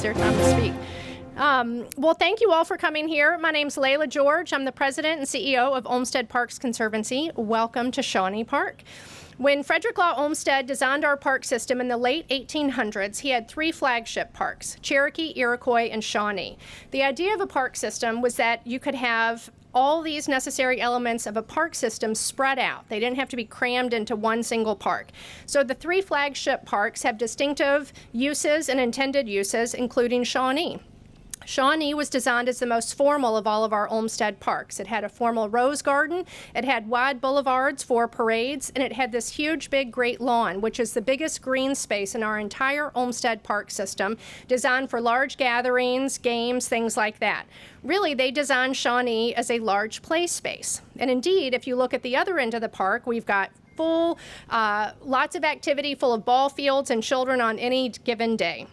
their time to speak. Well, thank you all for coming here. My name's Layla George. I'm the president and CEO of Olmsted Parks Conservancy. Welcome to Shawnee Park. When Frederick Law Olmsted designed our park system in the late 1800s, he had 3 flagship parks, Cherokee, Iroquois, and Shawnee. The idea of a park system was that you could have all these necessary elements of a park system spread out. They didn't have to be crammed into one single park. So the 3 flagship parks have distinctive uses and intended uses, including Shawnee. Shawnee was designed as the most formal of all of our Olmsted parks. It had a formal rose garden, it had wide boulevards for parades, and it had this huge, big, great lawn, which is the biggest green space in our entire Olmsted Park system, designed for large gatherings, games, things like that. Really, they designed Shawnee as a large play space. And indeed, if you look at the other end of the park, we've got full, lots of activity, full of ball fields and children on any given day.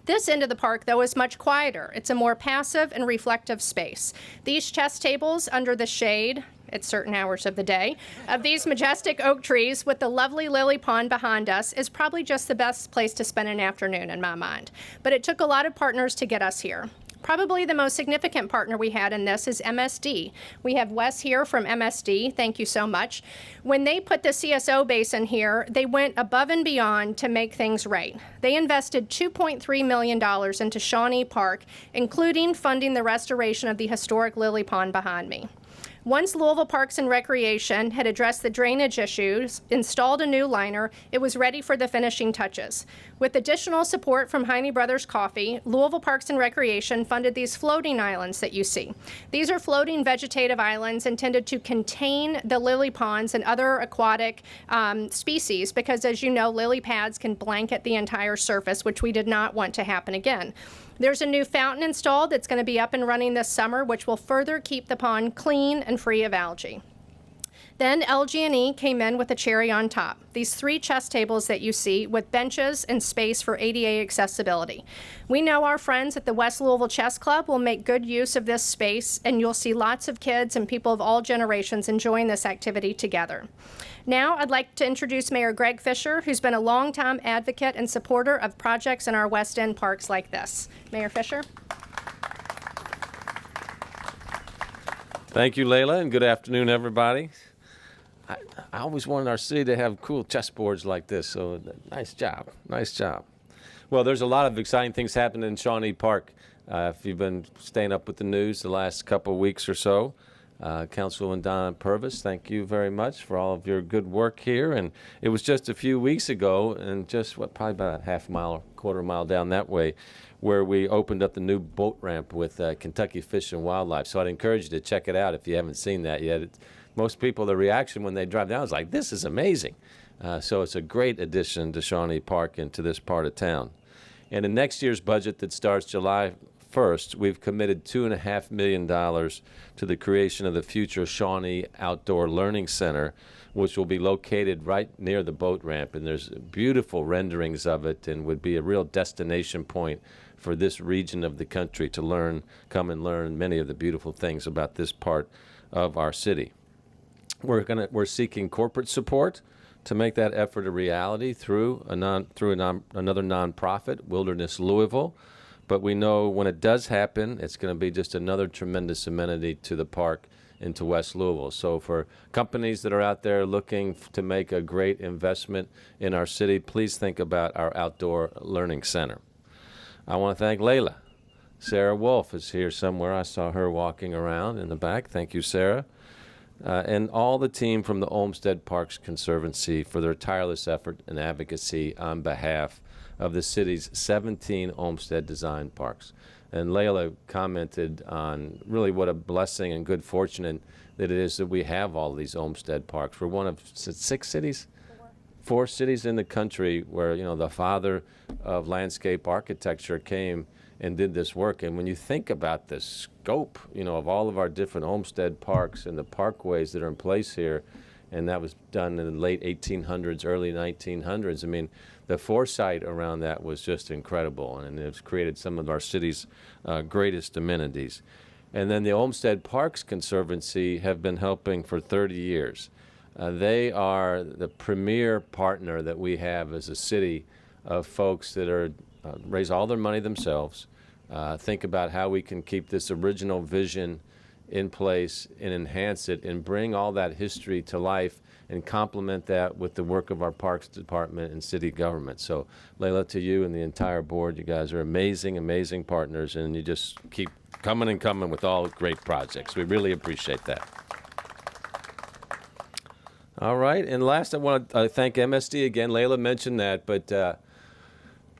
This end of the park, though, is much quieter. It's a more passive and reflective space. These chess tables under the shade, at certain hours of the day, of these majestic oak trees with the lovely lily pond behind us is probably just the best place to spend an afternoon in my mind. But it took a lot of partners to get us here. Probably the most significant partner we had in this is MSD. We have Wes here from MSD. Thank you so much. When they put the CSO basin here, they went above and beyond to make things right. They invested $2.3 million into Shawnee Park, including funding the restoration of the historic lily pond behind me. Once Louisville Parks and Recreation had addressed the drainage issues, installed a new liner, it was ready for the finishing touches. With additional support from Heine Brothers Coffee, Louisville Parks and Recreation funded these floating islands that you see. These are floating vegetative islands intended to contain the lily ponds and other aquatic species because, as you know, lily pads can blanket the entire surface, which we did not want to happen again. There's a new fountain installed that's going to be up and running this summer, which will further keep the pond clean and free of algae. Then LG&E came in with a cherry on top. These 3 chess tables that you see with benches and space for ADA accessibility. We know our friends at the West Louisville Chess Club will make good use of this space, and you'll see lots of kids and people of all generations enjoying this activity together. Now I'd like to introduce Mayor Greg Fischer, who's been a longtime advocate and supporter of projects in our West End parks like this. Mayor Fischer. Thank you, Layla, and good afternoon, everybody. I always wanted our city to have cool chessboards like this, so nice job, nice job. Well, there's a lot of exciting things happening in Shawnee Park. If you've been staying up with the news the last couple of weeks or so, Councilwoman Donna PURVIS, thank you very much for all of your good work here. And it was just a few weeks ago, and just probably about a half mile, quarter mile down that way, where we opened up the new boat ramp with Kentucky Fish and Wildlife. So I'd encourage you to check it out if you haven't seen that yet. Most people, the reaction when they drive down is like, this is amazing. So it's a great addition to Shawnee Park and to this part of town. And in next year's budget that starts July 1st, we've committed $2.5 million to the creation of the future Shawnee Outdoor Learning Center, which will be located right near the boat ramp. And there's beautiful renderings of it and would be a real destination point for this region of the country to come and learn many of the beautiful things about this part of our city. We're seeking corporate support to make that effort a reality through another nonprofit, Wilderness Louisville. But we know when it does happen, it's going to be just another tremendous amenity to the park and to West Louisville. So for companies that are out there looking to make a great investment in our city, please think about our Outdoor Learning Center. I want to thank Layla. Sarah Wolf is here somewhere. I saw her walking around in the back. Thank you, Sarah. And all the team from the Olmsted Parks Conservancy for their tireless effort and advocacy on behalf of the city's 17 Olmsted design parks. And Layla commented on really what a blessing and good fortune that it is that we have all these Olmsted parks. We're one of 6 cities? 4 cities in the country where, the father of landscape architecture came and did this work. And when you think about the scope, of all of our different Olmsted parks and the parkways that are in place here, and that was done in the late 1800s, early 1900s, I mean, the foresight around that was just incredible, and it's created some of our city's greatest amenities. And then the Olmsted Parks Conservancy have been helping for 30 years. They are the premier partner that we have as a city of folks that are raise all their money themselves, think about how we can keep this original vision in place and enhance it and bring all that history to life and complement that with the work of our Parks Department and city government. So, Layla, to you and the entire board, you guys are amazing, amazing partners, and you just keep coming and coming with all great projects. We really appreciate that. All right, and last I want to thank MSD again. Layla mentioned that, but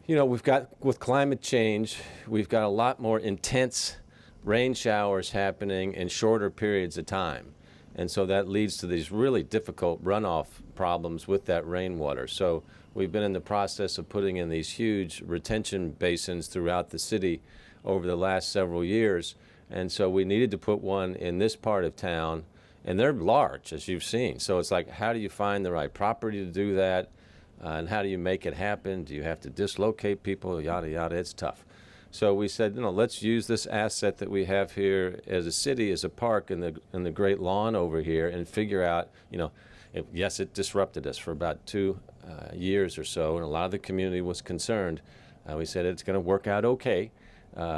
you know, we've got, with climate change, we've got a lot more intense rain showers happening in shorter periods of time. And so that leads to these really difficult runoff problems with that rainwater. So we've been in the process of putting in these huge retention basins throughout the city over the last several years. And so we needed to put one in this part of town, and they're large, as you've seen. So it's like, how do you find the right property to do that? And how do you make it happen? Do you have to dislocate people? Yada, yada. It's tough. So we said, you know, let's use this asset that we have here as a city, as a park, in the great lawn over here, and figure out, you know, yes, it disrupted us for about 2 years or so, and a lot of the community was concerned. We said it's going to work out okay.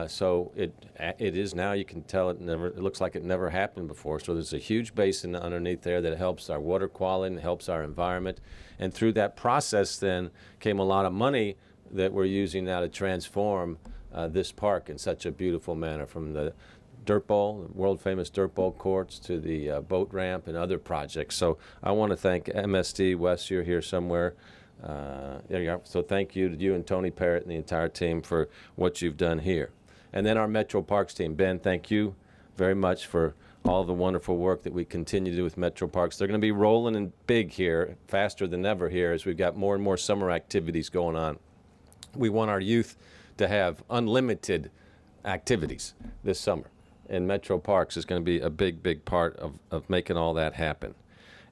So it is now. You can tell it looks like it never happened before. So there's a huge basin underneath there that helps our water quality and helps our environment. And through that process then came a lot of money that we're using now to transform this park in such a beautiful manner, from the dirt bowl, world famous dirt bowl courts, to the boat ramp and other projects. So I want to thank MSD. Wes, you're here somewhere. There you are. So thank you to you and Tony Parrott and the entire team for what you've done here. And then our Metro Parks team. Ben, thank you very much for all the wonderful work that we continue to do with Metro Parks. They're going to be rolling in big here, faster than ever here, as we've got more and more summer activities going on. We want our youth to have unlimited activities this summer. And Metro Parks is going to be a big, big part of making all that happen.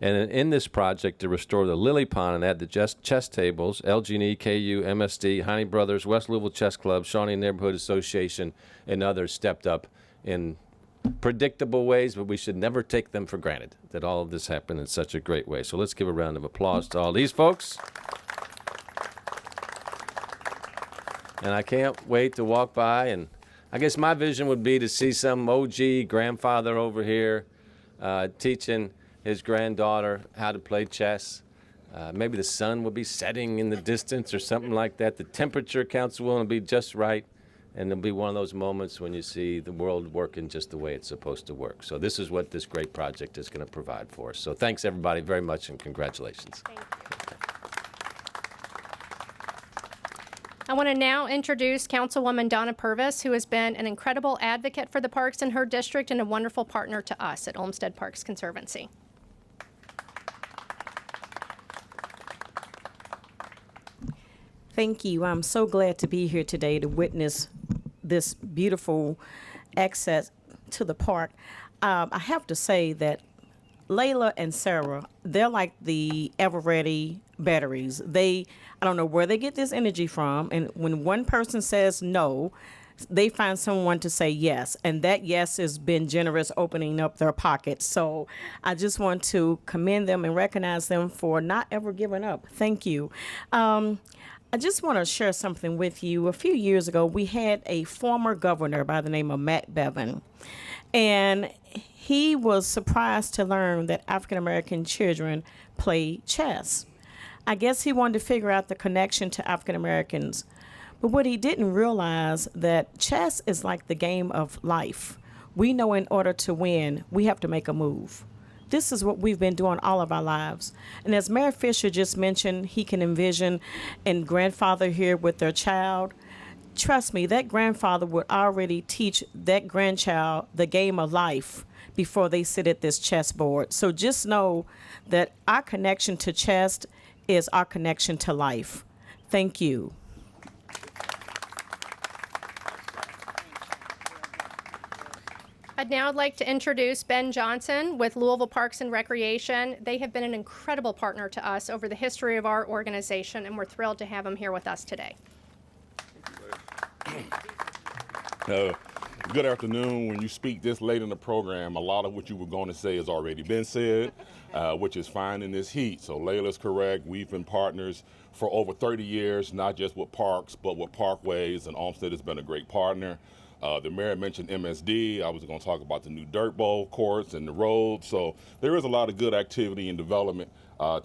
And in this project to restore the Lily Pond and add the chess tables, LG&E, KU, MSD, Heine Brothers, West Louisville Chess Club, Shawnee Neighborhood Association, and others stepped up in predictable ways, but we should never take them for granted that all of this happened in such a great way. So let's give a round of applause to all these folks. And I can't wait to walk by, and I guess my vision would be to see some OG grandfather over here teaching his granddaughter how to play chess. Maybe the sun will be setting in the distance or something like that. The temperature counts will be just right, and there'll be one of those moments when you see the world working just the way it's supposed to work. So this is what this great project is going to provide for us. So thanks, everybody, very much, and congratulations. Thank you. I want to now introduce Councilwoman Donna Purvis, who has been an incredible advocate for the parks in her district and a wonderful partner to us at Olmsted Parks Conservancy. Thank you. I'm so glad to be here today to witness this beautiful access to the park. I have to say that Layla and Sarah, they're like the ever-ready batteries. I don't know where they get this energy from, and when one person says no, they find someone to say yes, and that yes has been generous, opening up their pockets. So I just want to commend them and recognize them for not ever giving up. Thank you. I just want to share something with you. A few years ago, we had a former governor by the name of Matt Bevin, and he was surprised to learn that African-American children play chess. I guess he wanted to figure out the connection to African-Americans. But what he didn't realize, that chess is like the game of life. We know in order to win, we have to make a move. This is what we've been doing all of our lives. And as Mayor Fisher just mentioned, he can envision a grandfather here with their child. Trust me, that grandfather would already teach that grandchild the game of life before they sit at this chessboard. So just know that our connection to chess is our connection to life. Thank you. I'd now like to introduce Ben Johnson with Louisville Parks and Recreation. They have been an incredible partner to us over the history of our organization, and we're thrilled to have him here with us today. Good afternoon. When you speak this late in the program, a lot of what you were going to say has already been said, which is fine in this heat. So Layla's correct. We've been partners for over 30 years, not just with parks, but with parkways, and Olmsted has been a great partner. The mayor mentioned MSD. I was going to talk about the new dirt bowl courts and the roads. So there is a lot of good activity and development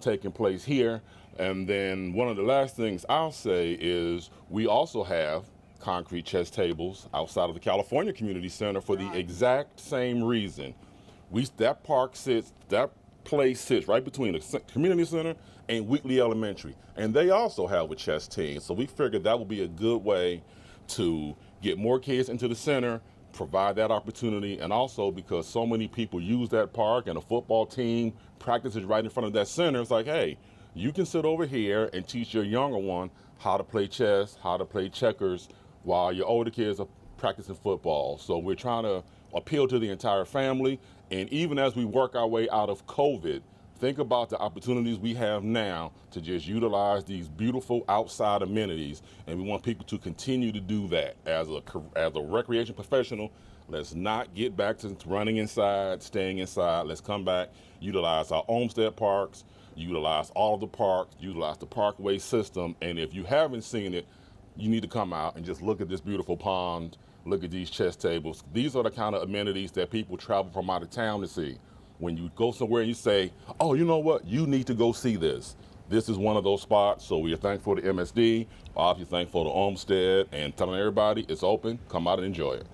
taking place here. And then one of the last things I'll say is we also have concrete chess tables outside of the California Community Center for the exact same reason. That place sits right between the community center and Wheatley Elementary, and they also have a chess team. So we figured that would be a good way to get more kids into the center, provide that opportunity, and also because so many people use that park and a football team practices right in front of that center, it's like, hey, you can sit over here and teach your younger one how to play chess, how to play checkers, while your older kids are practicing football. So we're trying to appeal to the entire family. And even as we work our way out of COVID, think about the opportunities we have now to just utilize these beautiful outside amenities. And we want people to continue to do that. As a recreation professional, let's not get back to running inside, staying inside. Let's come back, utilize our Olmsted parks, utilize all of the parks, utilize the parkway system. And if you haven't seen it, you need to come out and just look at this beautiful pond, look at these chess tables. These are the kind of amenities that people travel from out of town to see. When you go somewhere and you say, oh, you know what, you need to go see this. This is one of those spots, so we are thankful to MSD, obviously thankful to Olmsted, and telling everybody it's open, come out and enjoy it.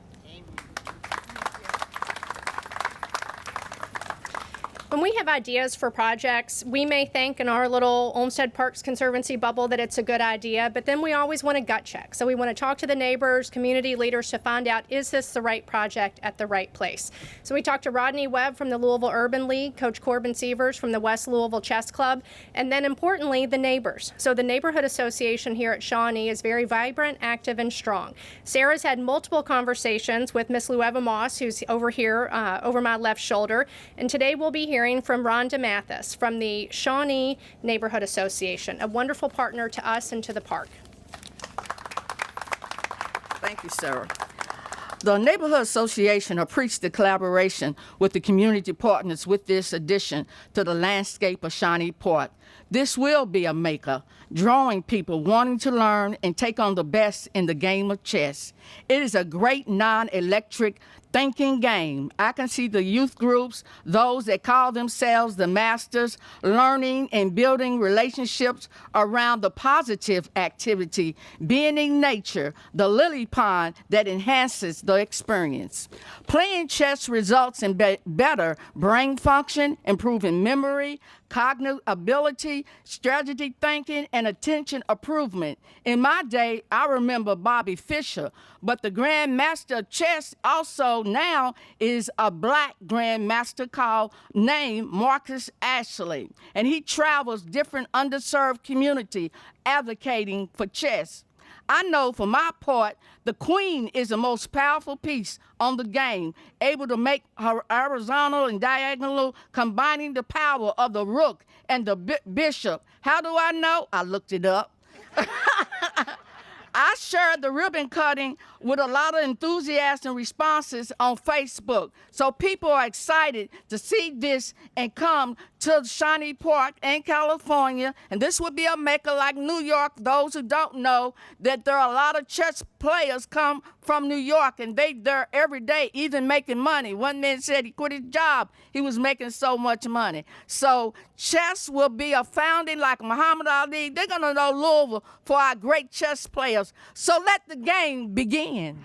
When we have ideas for projects, we may think in our little Olmsted Parks Conservancy bubble that it's a good idea, but then we always want to gut check. So we want to talk to the neighbors, community leaders to find out, is this the right project at the right place? So we talked to Rodney Webb from the Louisville Urban League, Coach Corbin Sievers from the West Louisville Chess Club, and then importantly, the neighbors. So the Neighborhood Association here at Shawnee is very vibrant, active, and strong. Sarah's had multiple conversations with Miss Lueva Moss, who's over here, over my left shoulder, and today we'll be hearing from RHONDA Mathis from the Shawnee Neighborhood Association, a wonderful partner to us and to the park. Thank you, Sarah. The Neighborhood Association appreciates the collaboration with the community partners with this addition to the landscape of Shawnee Park. This will be a maker, drawing people wanting to learn and take on the best in the game of chess. It is a great non-electric thinking game. I can see the youth groups, those that call themselves the masters, learning and building relationships around the positive activity, being in nature, the lily pond that enhances the experience. Playing chess results in better brain function, improving memory, cognitive ability, strategy thinking, and attention improvement. In my day, I remember Bobby Fischer, but the Grand Master of Chess also now is a black Grand Master named Marcus Ashley, and he travels different underserved community advocating for chess. I know for my part, the queen is the most powerful piece on the game, able to make her horizontal and diagonal, combining the power of the rook and the bishop. How do I know? I looked it up. I shared the ribbon cutting with a lot of enthusiasm responses on Facebook. So people are excited to see this and come to Shawnee Park in California. And this would be a maker like New York. Those who don't know that there are a lot of chess players come from New York, and they there every day, even making money. One man said he quit his job. He was making so much money. So chess will be a founding like Muhammad Ali. They're going to know Louisville for our great chess players. So let the game begin.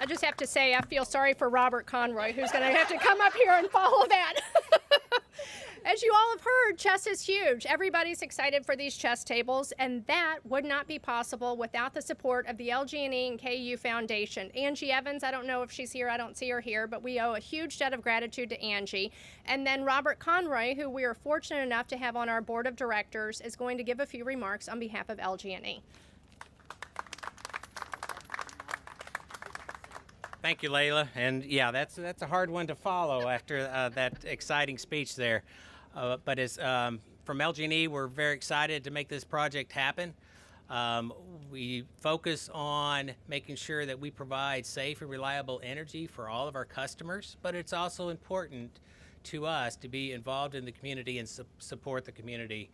I just have to say, I feel sorry for Robert Conroy, who's going to have to come up here and follow that. As you all have heard, chess is huge. Everybody's excited for these chess tables, and that would not be possible without the support of the LG&E and KU Foundation. Angie Evans, I don't know if she's here, I don't see her here, but we owe a huge debt of gratitude to Angie. And then Robert Conroy, who we are fortunate enough to have on our board of directors, is going to give a few remarks on behalf of LG&E. Thank you, Layla. And yeah, that's a hard one to follow after that exciting speech there. But as from LG&E, we're very excited to make this project happen. We focus on making sure that we provide safe and reliable energy for all of our customers, but it's also important to us to be involved in the community and support the community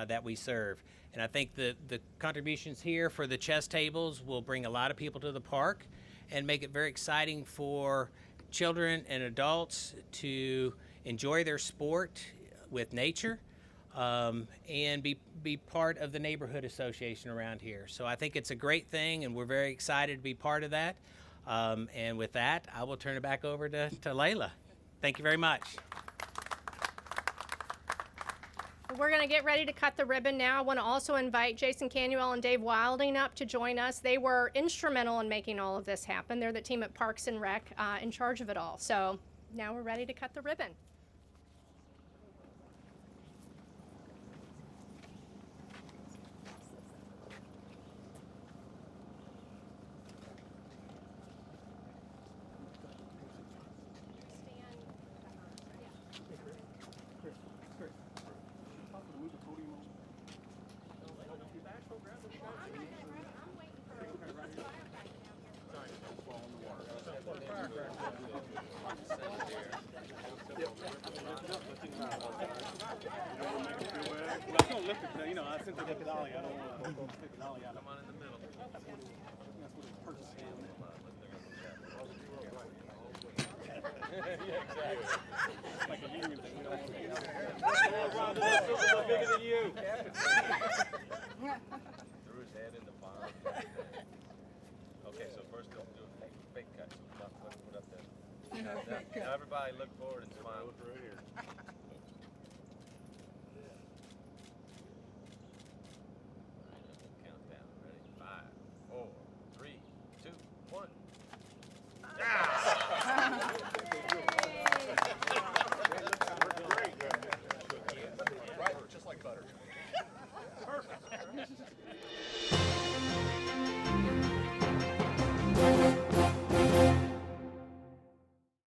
that we serve. And I think the contributions here for the chess tables will bring a lot of people to the park and make it very exciting for children and adults to enjoy their sport with nature and be part of the neighborhood association around here. So I think it's a great thing, and we're very excited to be part of that. And with that, I will turn it back over to Layla. Thank you very much. We're going to get ready to cut the ribbon now. I want to also invite Jason Canuel and Dave Wilding up to join us. They were instrumental in making all of this happen. They're the team at Parks and Rec in charge of it all. So now we're ready to cut the ribbon. You know, I sent the Ollie. I don't want to pick an Ollie out. Come on in the middle. That's what it's purchased from. Yeah, exactly. It's like a union thing. RHONDA, that's bigger than you. Threw his head in the pond. Okay, so first we'll do a fake cut. So put up there. Now everybody look forward and smile. Look right here.